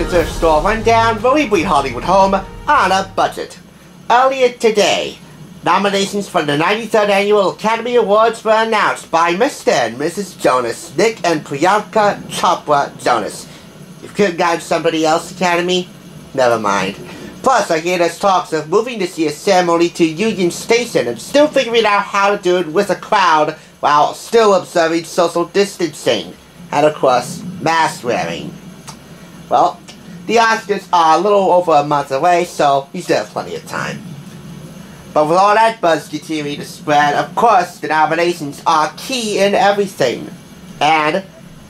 thrift store rundown where we bring Hollywood home on a budget. Earlier today, nominations for the 93rd Annual Academy Awards were announced by Mr. and Mrs. Jonas, Nick and Priyanka Chopra Jonas. You could have gotten somebody else, Academy? Never mind. Plus, I hear there's talks of moving this year's ceremony to Union Station and still figuring out how to do it with a crowd while still observing social distancing and, of course, mask wearing. Well, the Oscars are a little over a month away, so you still have plenty of time. But with all that buzz continuing to spread, of course, the nominations are key in everything. And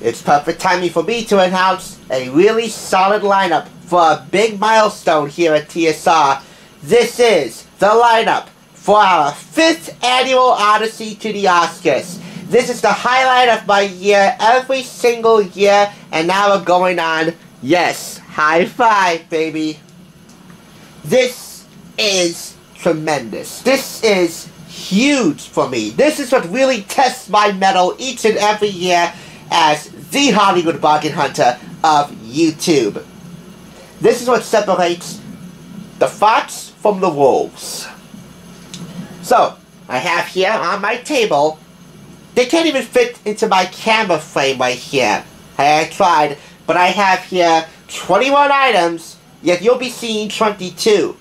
it's perfect timing for me to announce a really solid lineup for a big milestone here at TSR. This is the lineup for our 5th annual Odyssey to the Oscars. This is the highlight of my year every single year, and now we're going on, yes, high five, baby. This is tremendous. This is huge for me. This is what really tests my mettle each and every year as the Hollywood bargain hunter of YouTube. This is what separates the fox from the wolves. So, I have here on my table, they can't even fit into my camera frame right here. I tried, but I have here 21 items, yet you'll be seeing 22.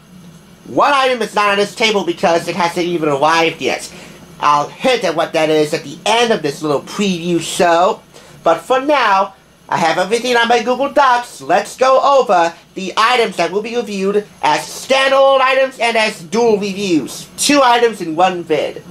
One item is not on this table because it hasn't even arrived yet. I'll hint at what that is at the end of this little preview show. But for now, I have everything on my Google Docs. Let's go over the items that will be reviewed as standalone items and as dual reviews. 2 items in one vid.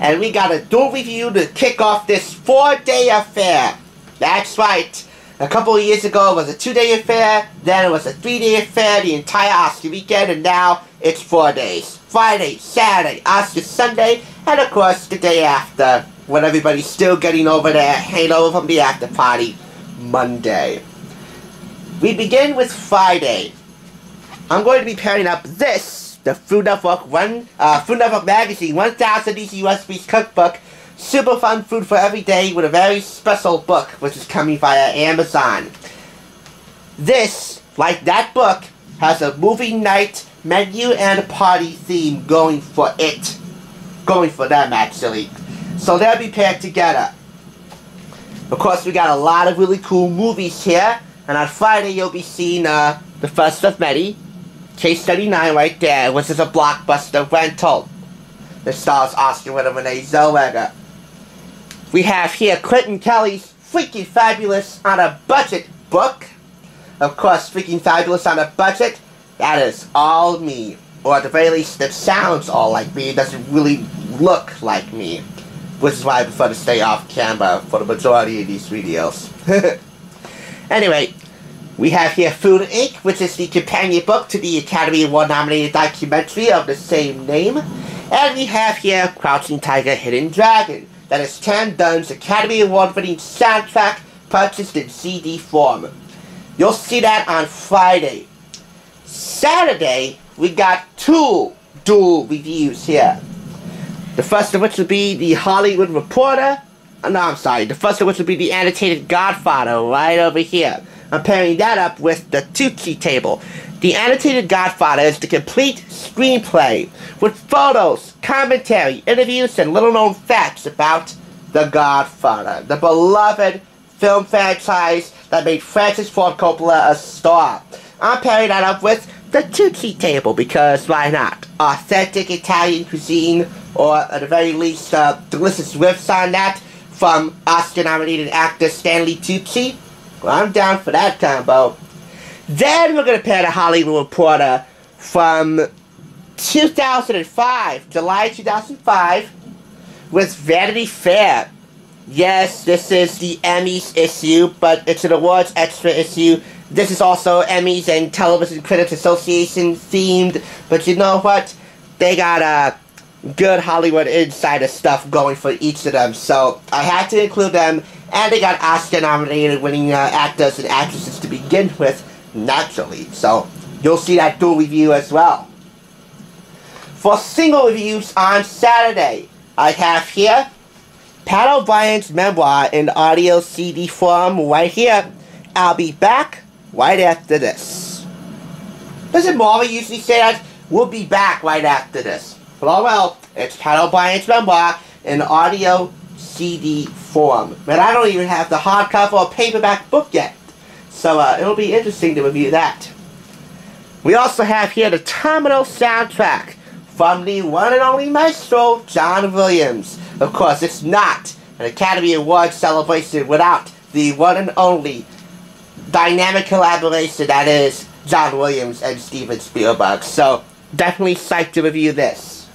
And we got a dual review to kick off this 4-day affair. That's right. A couple of years ago it was a 2-day affair, then it was a 3-day affair, the entire Oscar weekend, and now it's 4 days. Friday, Saturday, Oscar Sunday, and of course the day after, when everybody's still getting over their hangover from the after party, Monday. We begin with Friday. I'm going to be pairing up this, the Food Network Magazine 1000 Easy Recipes Cookbook, super fun food for every day, with a very special book, which is coming via Amazon. This, like that book, has a movie night menu and a party theme going for it. Going for them, actually. So they'll be paired together. Of course, we got a lot of really cool movies here. And on Friday, you'll be seeing the first of many. Case 39 right there, which is a blockbuster rental. That stars Oscar winner Renee Zellweger. We have here Clinton Kelly's Freaking Fabulous on a Budget book. Of course, Freaking Fabulous on a Budget, that is all me. Or at the very least, it sounds all like me. It doesn't really look like me. Which is why I prefer to stay off camera for the majority of these videos. Anyway, we have here Food Inc., which is the companion book to the Academy Award-nominated documentary of the same name. And we have here Crouching Tiger, Hidden Dragon. That is Tan Dunn's Academy Award-winning soundtrack purchased in CD form. You'll see that on Friday. Saturday, we got 2 dual reviews here. The first of which will be the Hollywood Reporter. No, I'm sorry. The first of which will be the Annotated Godfather right over here. I'm pairing that up with the Tucci table. The Annotated Godfather is the complete screenplay with photos, commentary, interviews, and little-known facts about The Godfather, the beloved film franchise that made Francis Ford Coppola a star. I'm pairing that up with the Tucci table because why not? Authentic Italian cuisine, or at the very least, delicious riffs on that from Oscar-nominated actor Stanley Tucci. Well, I'm down for that combo. Then we're going to pair the Hollywood Reporter from 2005, July 2005, with Vanity Fair. Yes, this is the Emmys issue, but it's an awards extra issue. This is also Emmys and Television Critics Association themed, but you know what? They got good Hollywood insider stuff going for each of them, so I had to include them, and they got Oscar-nominated winning actors and actresses to begin with, naturally, so you'll see that dual review as well. For single reviews on Saturday, I have here Pat O'Brien's memoir in audio CD form right here. I'll Be Back, right after this. Doesn't Maury usually say that? We'll be back right after this. But oh well, it's Pat O'Brien's memoir in audio CD form. But I don't even have the hardcover or paperback book yet. So it'll be interesting to review that. We also have here the Terminal soundtrack from the one and only maestro, John Williams. Of course, it's not an Academy Award celebration without the one and only dynamic collaboration that is John Williams and Steven Spielberg. So, definitely psyched to review this.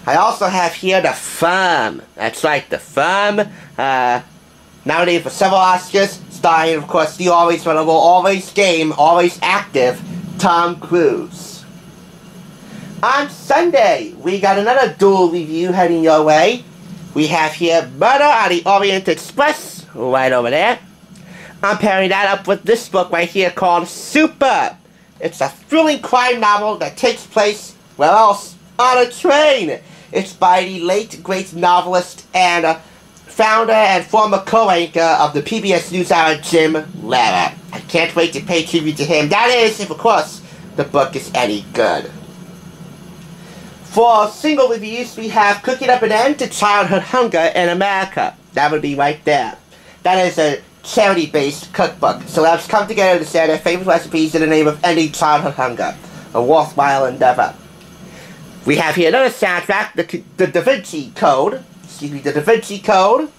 I also have here The Firm. That's right, The Firm. Nominated for several Oscars, starring, of course, the always relevant, always game, always active Tom Cruise. On Sunday, we got another dual review heading your way. We have here Murder on the Orient Express, right over there. I'm pairing that up with this book right here called Super. It's a thrilling crime novel that takes place, where else? On a train. It's by the late, great novelist and founder and former co-anchor of the PBS NewsHour, Jim Lehrer. I can't wait to pay tribute to him. That is, if of course, the book is any good. For single reviews, we have Cooking Up an End to Childhood Hunger in America. That would be right there. That is a charity-based cookbook. Celebs come together to share their favorite recipes in the name of ending childhood hunger. A worthwhile endeavor. We have here another soundtrack, the Da Vinci Code. Excuse me, the Da Vinci Code.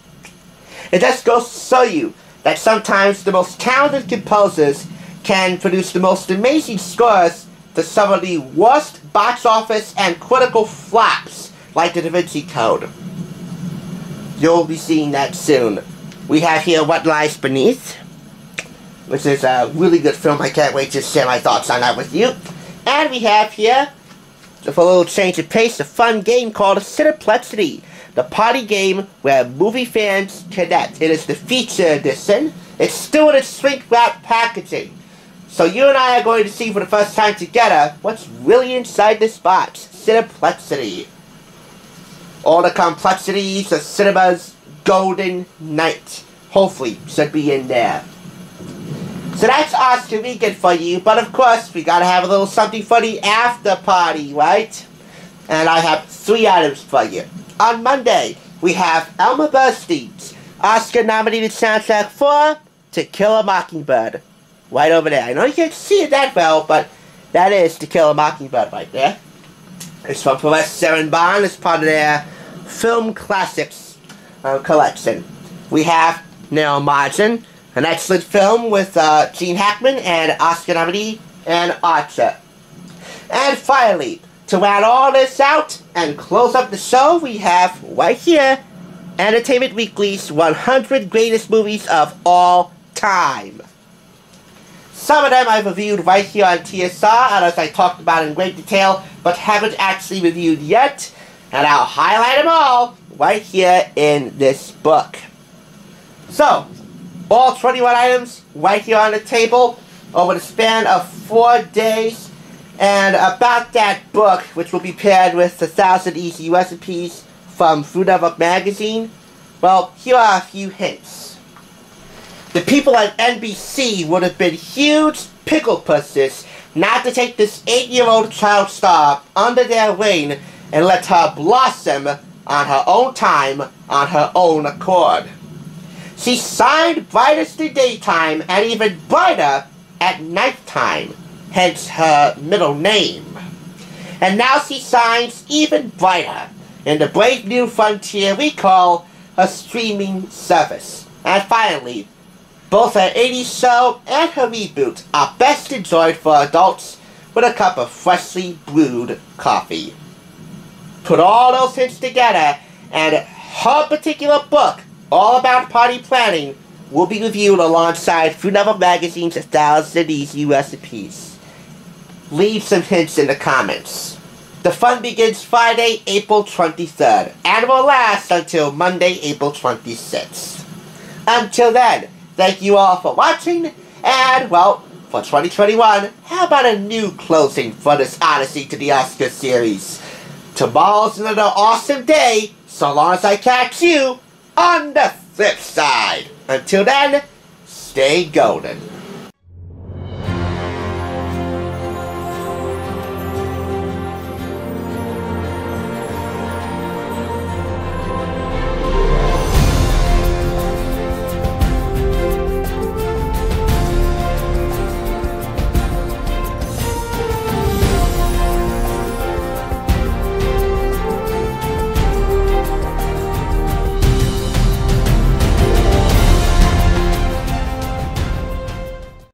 It just goes to show you that sometimes the most talented composers can produce the most amazing scores to some of the worst box office and critical flops, like the Da Vinci Code. You'll be seeing that soon. We have here What Lies Beneath, which is a really good film. I can't wait to share my thoughts on that with you. And we have here, for a little change of pace, a fun game called Cineplexity, the party game where movie fans connect. It is the feature edition. It's still in its shrink-wrap packaging. So you and I are going to see for the first time together what's really inside this box. Cineplexity. All the complexities of cinema's golden night. Hopefully, should be in there. So that's Oscar weekend for you, but of course, we gotta have a little something for the after party, right? And I have 3 items for you. On Monday, we have Elmer Bernstein's Oscar-nominated soundtrack for To Kill a Mockingbird. Right over there. I know you can't see it that well, but that is To Kill a Mockingbird right there. It's from Perez Bond. It's part of their film classics collection. We have Narrow Margin, an excellent film with Gene Hackman and Oscar nominee and Archer. And finally, to round all this out and close up the show, we have right here Entertainment Weekly's 100 Greatest Movies of All Time. Some of them I've reviewed right here on TSR, and as I talked about in great detail, but haven't actually reviewed yet. And I'll highlight them all right here in this book. So, all 21 items right here on the table over the span of 4 days. And about that book, which will be paired with 1,000 Easy Recipes from Food Network magazine, well, here are a few hints. The people at NBC would have been huge pickle pusses not to take this 8-year-old child star under their wing and let her blossom on her own time, on her own accord. She shined brightest in daytime and even brighter at nighttime, hence her middle name. And now she shines even brighter in the brave new frontier we call a streaming service. And finally, both her 80s show and her reboot are best enjoyed for adults with a cup of freshly brewed coffee. Put all those hints together, and her particular book, all about party planning, will be reviewed alongside Food Network magazine's 1,000 Easy Recipes. Leave some hints in the comments. The fun begins Friday, April 23rd, and will last until Monday, April 26th. Until then, thank you all for watching, and, well, for 2021, how about a new closing for this Odyssey to the Oscars series? Tomorrow's another awesome day, so long as I catch you on the flip side. Until then, stay golden.